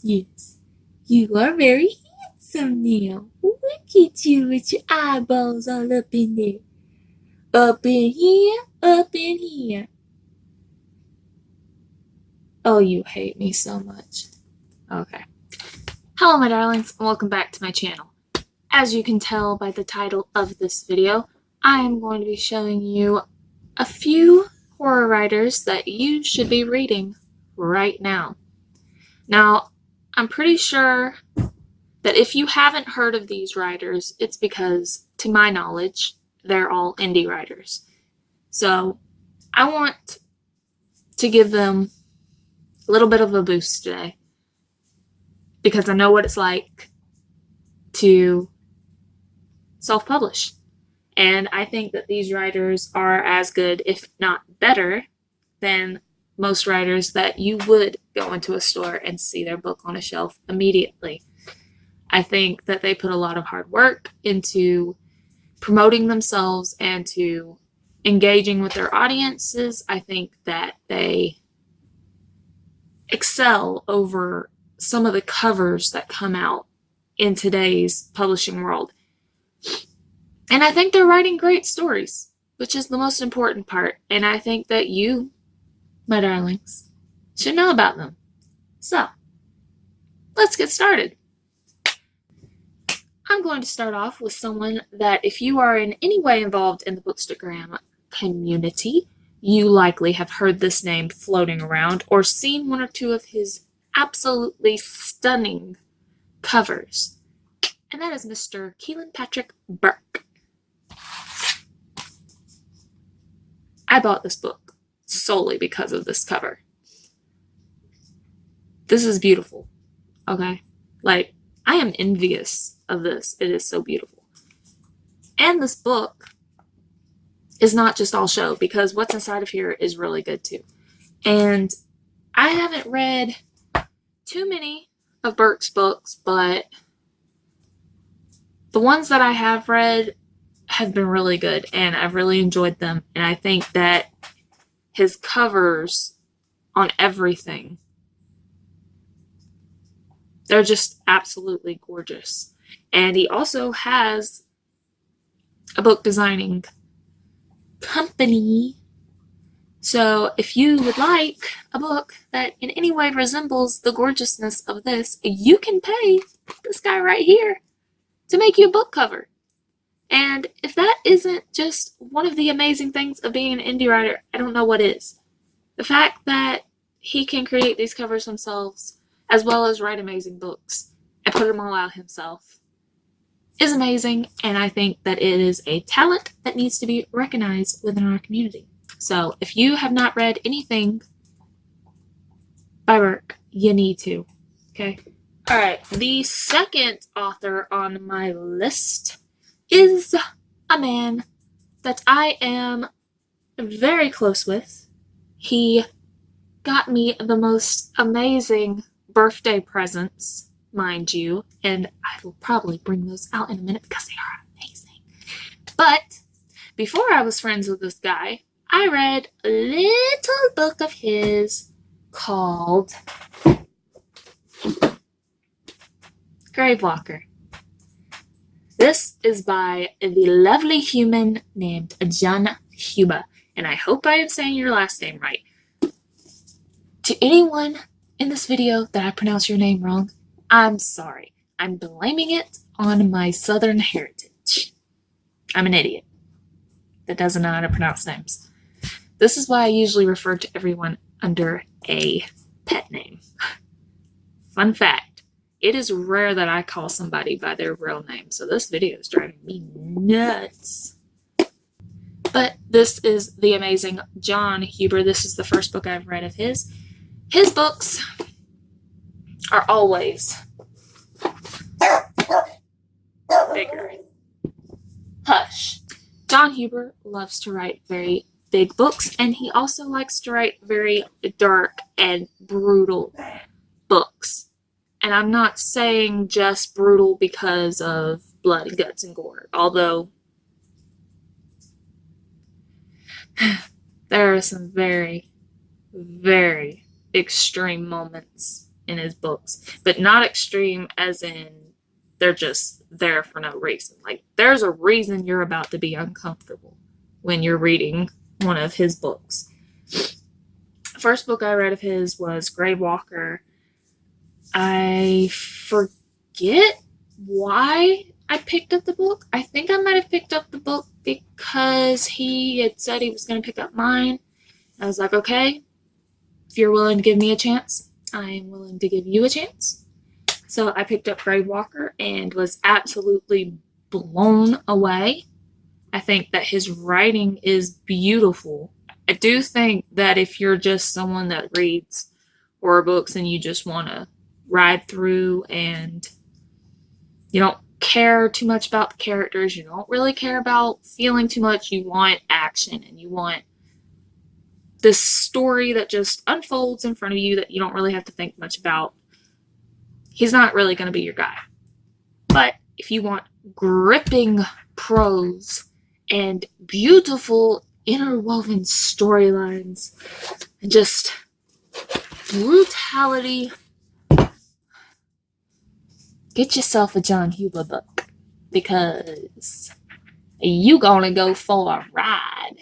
Yes, you are very handsome now. Look at you with your eyeballs all up in there. Up in here, up in here. Oh, you hate me so much. Okay. Hello, my darlings, and welcome back to my channel. As you can tell by the title of this video, I am going to be showing you a few horror writers that you should be reading right now. Now, I'm pretty sure that if you haven't heard of these writers, it's because, to my knowledge, they're all indie writers. So, I want to give them a little bit of a boost today, because I know what it's like to self-publish. And I think that these writers are as good, if not better, than most writers that you would go into a store and see their book on a shelf immediately. I think that they put a lot of hard work into promoting themselves and to engaging with their audiences. I think that they excel over some of the covers that come out in today's publishing world. And I think they're writing great stories, which is the most important part. And I think that you, my darlings, should know about them. So, let's get started. I'm going to start off with someone that, if you are in any way involved in the Bookstagram community, you likely have heard this name floating around or seen one or two of his absolutely stunning covers. And that is Mr. Kealan Patrick Burke. I bought this book solely because of this cover. This is beautiful, okay? Like, I am envious of this. It is so beautiful. And this book is not just all show, because what's inside of here is really good too. And I haven't read too many of Burke's books, but the ones that I have read have been really good, and I've really enjoyed them. And I think that his covers on everything, they're just absolutely gorgeous. And he also has a book designing company. So if you would like a book that in any way resembles the gorgeousness of this, you can pay this guy right here to make you a book cover. And if that isn't just one of the amazing things of being an indie writer, I don't know what is. The fact that he can create these covers himself, as well as write amazing books and put them all out himself, is amazing. And I think that it is a talent that needs to be recognized within our community. So if you have not read anything by Burke, you need to. Okay. All right. The second author on my list is a man that I am very close with. He got me the most amazing birthday presents, mind you, and I will probably bring those out in a minute because they are amazing. But before I was friends with this guy, I read a little book of his called Gravewalker. This is by the lovely human named John Huber, and I hope I am saying your last name right. To anyone in this video that I pronounce your name wrong, I'm sorry. I'm blaming it on my southern heritage. I'm an idiot that doesn't know how to pronounce names. This is why I usually refer to everyone under a pet name. Fun fact, it is rare that I call somebody by their real name, so this video is driving me nuts. But this is the amazing John Huber. This is the first book I've read of his. His books are always bigger. Hush. John Huber loves to write very big books, and he also likes to write very dark and brutal books. And I'm not saying just brutal because of blood and guts and gore, although there are some very, very extreme moments in his books, but not extreme as in they're just there for no reason. Like, there's a reason you're about to be uncomfortable when you're reading one of his books. First book I read of his was Grave Walker. I forget why I picked up the book. I think I might have picked up the book because he had said he was going to pick up mine. I was like, okay, if you're willing to give me a chance, I am willing to give you a chance. So I picked up Grave Walker and was absolutely blown away. I think that his writing is beautiful. I do think that if you're just someone that reads horror books and you just want to ride through and you don't care too much about the characters, you don't really care about feeling too much, you want action and you want this story that just unfolds in front of you that you don't really have to think much about, he's not really going to be your guy. But if you want gripping prose and beautiful interwoven storylines and just brutality, get yourself a John Huber book, because you gonna go for a ride.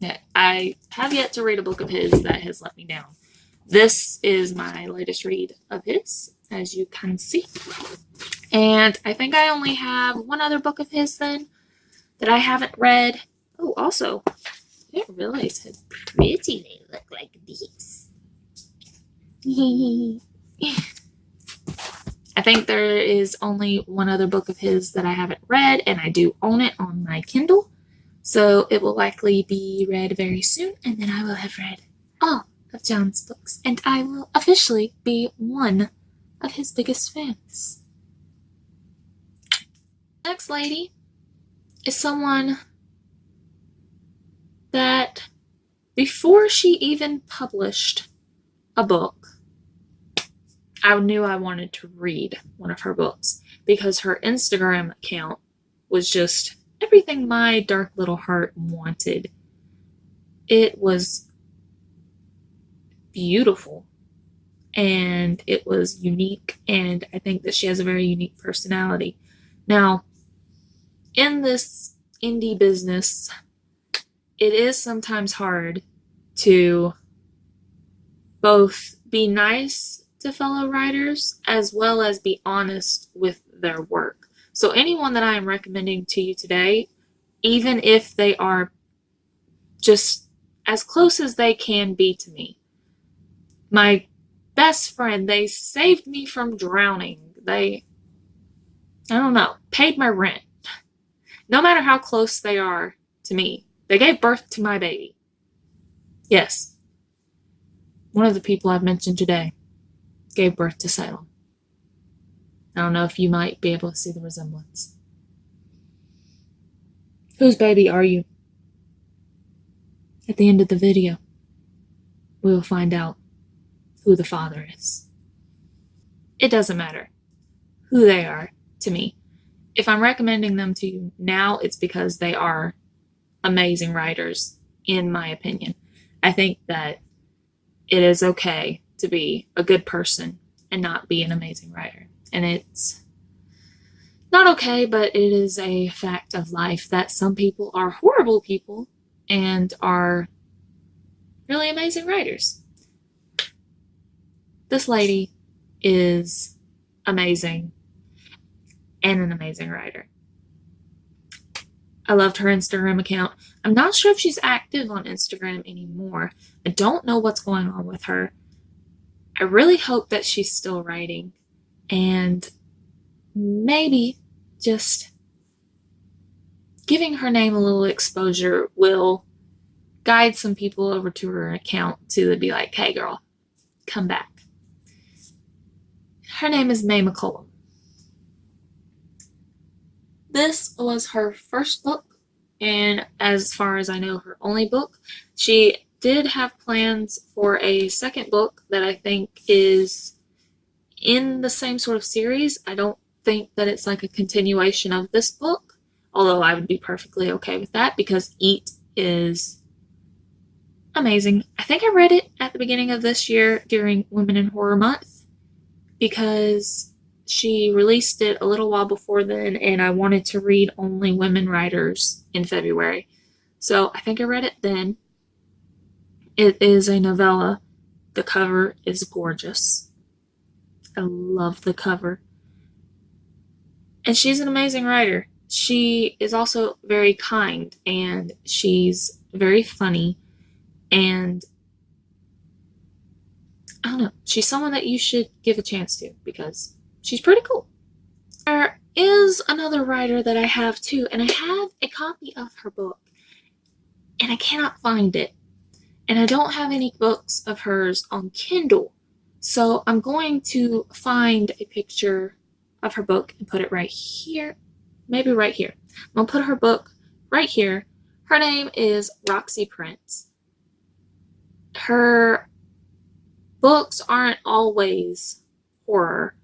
Yeah, I have yet to read a book of his that has let me down. This is my latest read of his, as you can see. And I think I only have one other book of his then that I haven't read. Oh, also, I didn't realize how pretty they look like these. I think there is only one other book of his that I haven't read, and I do own it on my Kindle. So it will likely be read very soon, and then I will have read all of John's books, and I will officially be one of his biggest fans. Next lady is someone that before she even published a book, I knew I wanted to read one of her books because her Instagram account was just everything my dark little heart wanted. It was beautiful and it was unique, and I think that she has a very unique personality. Now, in this indie business, it is sometimes hard to both be nice to fellow writers as well as be honest with their work. So anyone that I am recommending to you today, even if they are just as close as they can be to me, my best friend, they saved me from drowning. They, I don't know, paid my rent. No matter how close they are to me, they gave birth to my baby. Yes, one of the people I've mentioned today gave birth to Salem. I don't know if you might be able to see the resemblance. Whose baby are you? At the end of the video, we will find out who the father is. It doesn't matter who they are to me. If I'm recommending them to you now, it's because they are amazing writers, in my opinion. I think that it is okay to be a good person and not be an amazing writer. And it's not okay, but it is a fact of life that some people are horrible people and are really amazing writers. This lady is amazing and an amazing writer. I loved her Instagram account. I'm not sure if she's active on Instagram anymore. I don't know what's going on with her. I really hope that she's still writing, and maybe just giving her name a little exposure will guide some people over to her account to be like, hey girl, come back. Her name is Mae MacCallum. This was her first book, and as far as I know, her only book. She did have plans for a second book that I think is in the same sort of series. I don't think that it's like a continuation of this book, although I would be perfectly okay with that because Eat is amazing. I think I read it at the beginning of this year during Women in Horror Month because she released it a little while before then, and I wanted to read only women writers in February. So I think I read it then. It is a novella. The cover is gorgeous. I love the cover. And she's an amazing writer. She is also very kind, and she's very funny, and I don't know, she's someone that you should give a chance to because she's pretty cool. There is another writer that I have too, and I have a copy of her book, and I cannot find it. And I don't have any books of hers on Kindle, so I'm going to find a picture of her book and put it right here. Maybe right here. I'm going to put her book right here. Her name is Roxie Prince. Her books aren't always horror,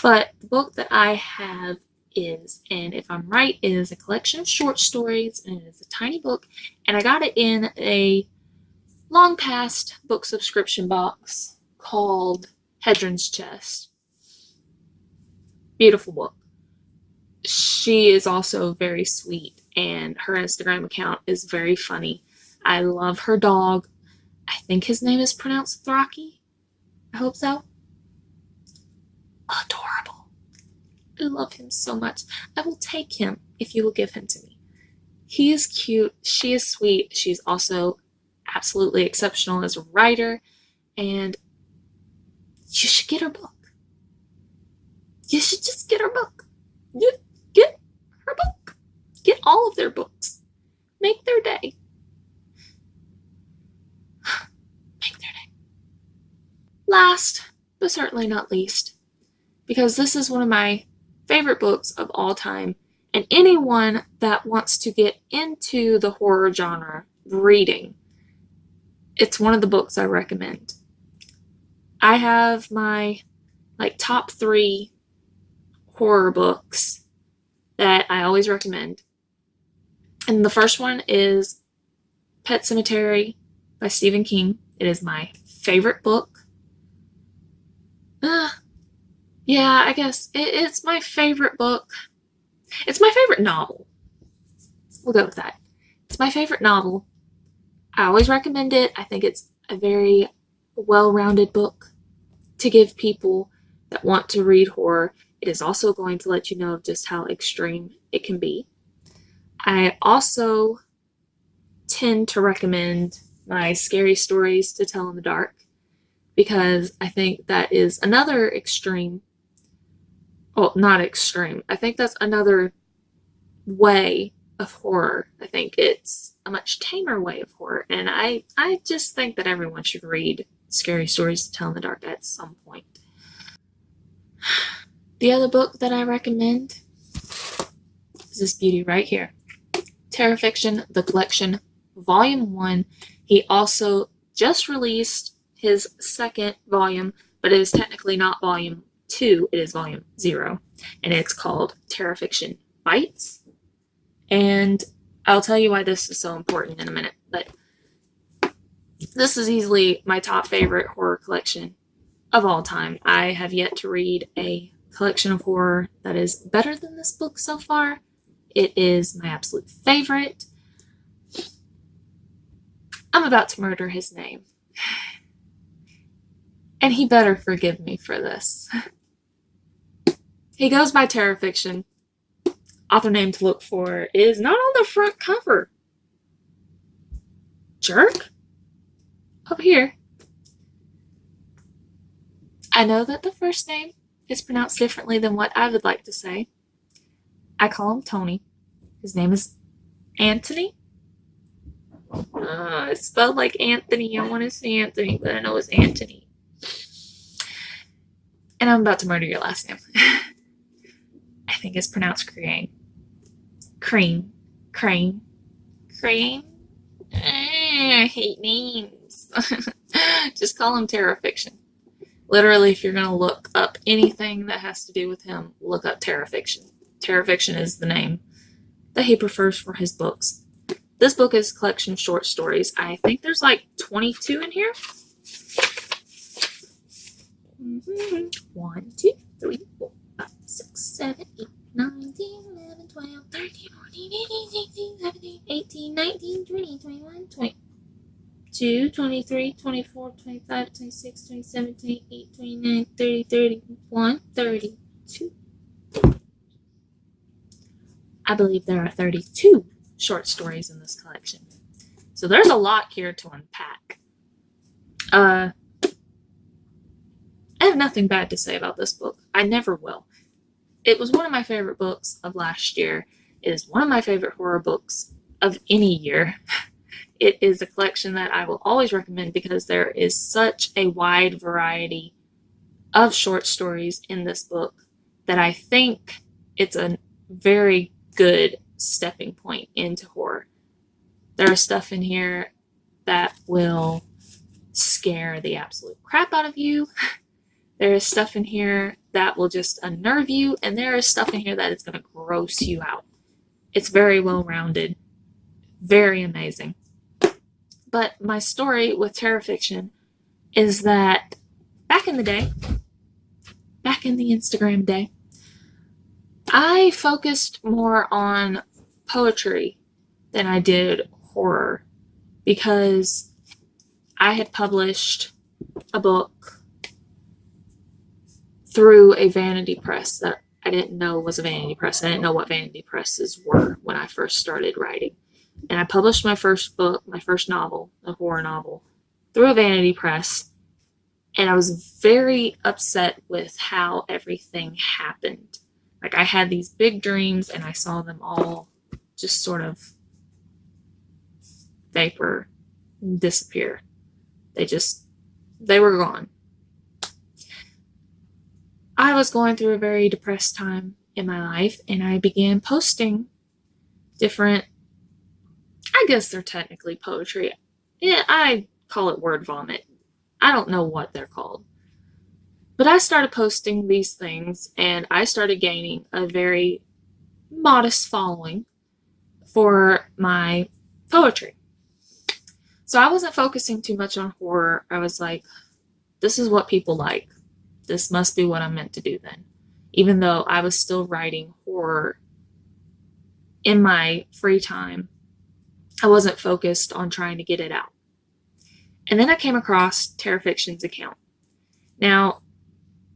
but the book that I have is, and if I'm right, it is a collection of short stories, and it is a tiny book, and I got it in a long past book subscription box called Hedron's Chest. Beautiful book. She is also very sweet, and her Instagram account is very funny. I love her dog. I think his name is pronounced Throcky. I hope so. Adorable. I love him so much. I will take him if you will give him to me. He is cute. She is sweet. She's also absolutely exceptional as a writer, and you should get her book. You should just get her book. Get her book. Get all of their books. Make their day. Make their day. Last, but certainly not least, because this is one of my favorite books of all time, and anyone that wants to get into the horror genre reading, it's one of the books I recommend. I have my top 3 horror books that I always recommend. And the first one is Pet Sematary by Stephen King. It is my favorite book. Yeah, I guess it's my favorite book. It's my favorite novel. We'll go with that. It's my favorite novel. I always recommend it. I think it's a very well-rounded book to give people that want to read horror. It is also going to let you know just how extreme it can be. I also tend to recommend my scary stories to tell in the dark because I think that is another extreme. Well, not extreme. I think that's another way of horror. I think it's a much tamer way of horror, and I just think that everyone should read scary stories to tell in the dark at some point. The other book that I recommend is this beauty right here. Terrorfiction, the Collection, Volume 1. He also just released his second volume, but it is technically not Volume 2, it is Volume 0, and it's called Terrorfiction Bites. And I'll tell you why this is so important in a minute, but this is easily my top favorite horror collection of all time. I have yet to read a collection of horror that is better than this book so far. It is my absolute favorite. I'm about to murder his name. And he better forgive me for this. He goes by Terrorfiction. Author name to look for is not on the front cover. Jerk? Up here. I know that the first name is pronounced differently than what I would like to say. I call him Tony. His name is Anthony. It's spelled like Anthony. I want to say Anthony, but I know it's Anthony. And I'm about to murder your last name. I think it's pronounced Creane. Creane. Creane. Creane? I hate names. Just call him Terrorfiction. Literally, if you're going to look up anything that has to do with him, look up Terrorfiction. Terrorfiction is the name that he prefers for his books. This book is a collection of short stories. I think there's like 22 in here. 1, 2, 3, 4, 5, 6, 7, 8, 9, 10, 11, 12, 13, 14, 15, 16, 17, 18, 19, 20, 21, 22, 23, 24, 25, 26, 27, 28, 29, 30, 31, 32. I believe there are 32 short stories in this collection. So there's a lot here to unpack. I have nothing bad to say about this book. I never will. It was one of my favorite books of last year. It is one of my favorite horror books of any year. It is a collection that I will always recommend because there is such a wide variety of short stories in this book that I think it's a very good stepping point into horror. There is stuff in here that will scare the absolute crap out of you. There is stuff in here that will just unnerve you, and there is stuff in here that is going to gross you out. It's very well-rounded, very amazing. But my story with Terrorfiction is that back in the day, back in the Instagram day, I focused more on poetry than I did horror because I had published a book through a vanity press that I didn't know was a vanity press. I didn't know what vanity presses were when I first started writing. And I published my first book, my first novel, a horror novel, through a vanity press. And I was very upset with how everything happened. Like, I had these big dreams and I saw them all just sort of vapor, disappear. They were gone. I was going through a very depressed time in my life, and I began posting different, I guess they're technically poetry. Yeah, I call it word vomit. I don't know what they're called. But I started posting these things, and I started gaining a very modest following for my poetry. So I wasn't focusing too much on horror. I was like, this is what people like. This must be what I'm meant to do then. Even though I was still writing horror in my free time, I wasn't focused on trying to get it out. And then I came across Terrorfiction's account. Now,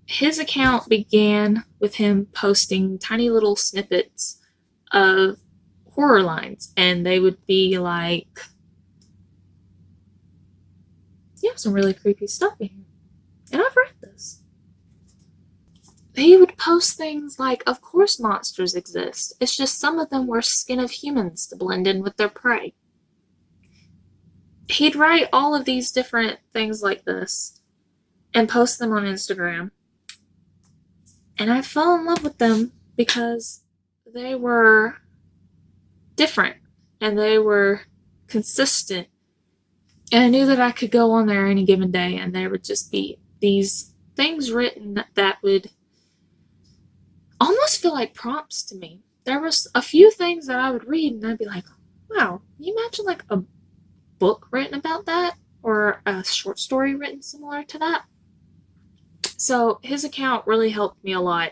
his account began with him posting tiny little snippets of horror lines, and they would be like, you have some really creepy stuff in here. And I've read this. He would post things like, of course monsters exist. It's just some of them wear skin of humans to blend in with their prey. He'd write all of these different things like this and post them on Instagram. And I fell in love with them because they were different and they were consistent. And I knew that I could go on there any given day and there would just be these things written that would almost feel like prompts to me. There was a few things that I would read and I'd be like, wow, can you imagine like a book written about that or a short story written similar to that? So his account really helped me a lot,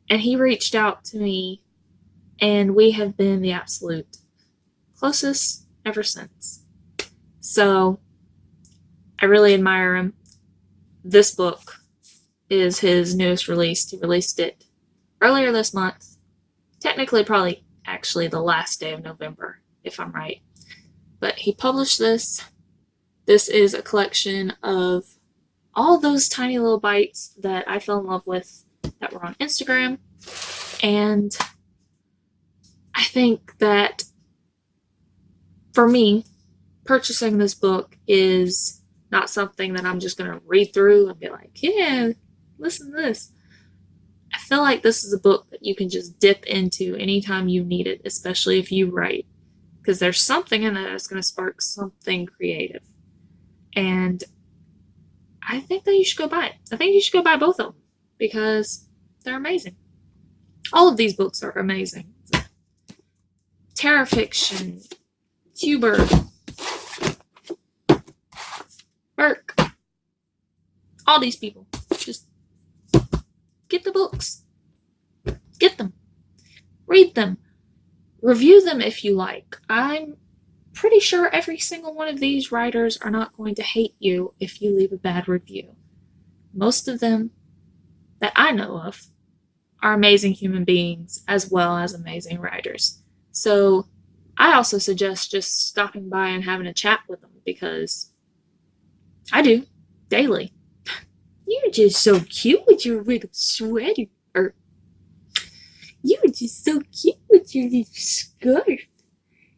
and he reached out to me, and we have been the absolute closest ever since. So I really admire him. This book is his newest release. He released it earlier this month, technically probably actually the last day of November, if I'm right. But he published this. This is a collection of all those tiny little bites that I fell in love with that were on Instagram. And I think that for me, purchasing this book is not something that I'm just going to read through and be like, yeah, listen to this. I feel like this is a book that you can just dip into anytime you need it, especially if you write. Because there's something in it that's going to spark something creative. And I think that you should go buy it. I think you should go buy both of them because they're amazing. All of these books are amazing. Terrorfiction Huber, Burke, all these people. Just get the books. Get them. Read them. Review them if you like. I'm pretty sure every single one of these writers are not going to hate you if you leave a bad review. Most of them that I know of are amazing human beings as well as amazing writers. So I also suggest just stopping by and having a chat with them, because I do daily. You're just so cute with your little sweater. Or you're just so cute with your little skirt.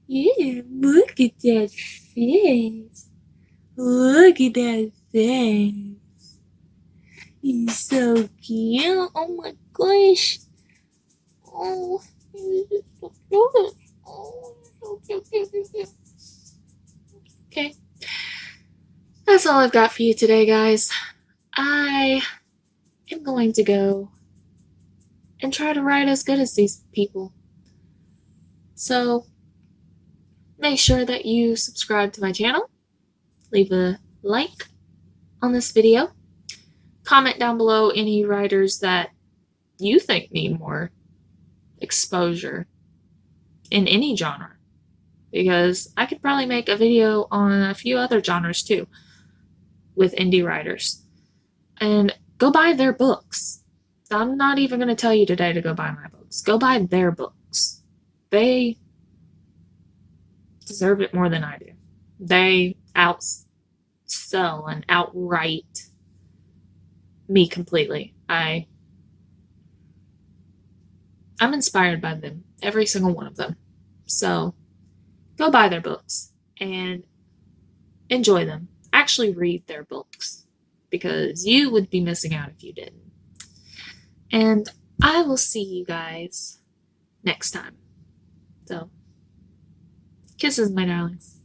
Yeah, look at that face. Look at that face. He's so cute. Oh my gosh. Oh, he's just so cute. Oh, so cute. Okay. That's all I've got for you today, guys. I am going to go and try to write as good as these people. So, make sure that you subscribe to my channel, leave a like on this video, comment down below any writers that you think need more exposure in any genre, because I could probably make a video on a few other genres too with indie writers. And go buy their books. I'm not even going to tell you today to go buy my books. Go buy their books. They deserve it more than I do. They outsell and outright me completely. I'm inspired by them, every single one of them. So go buy their books and enjoy them. Actually read their books, because you would be missing out if you didn't. And I will see you guys next time. So, kisses, my darlings.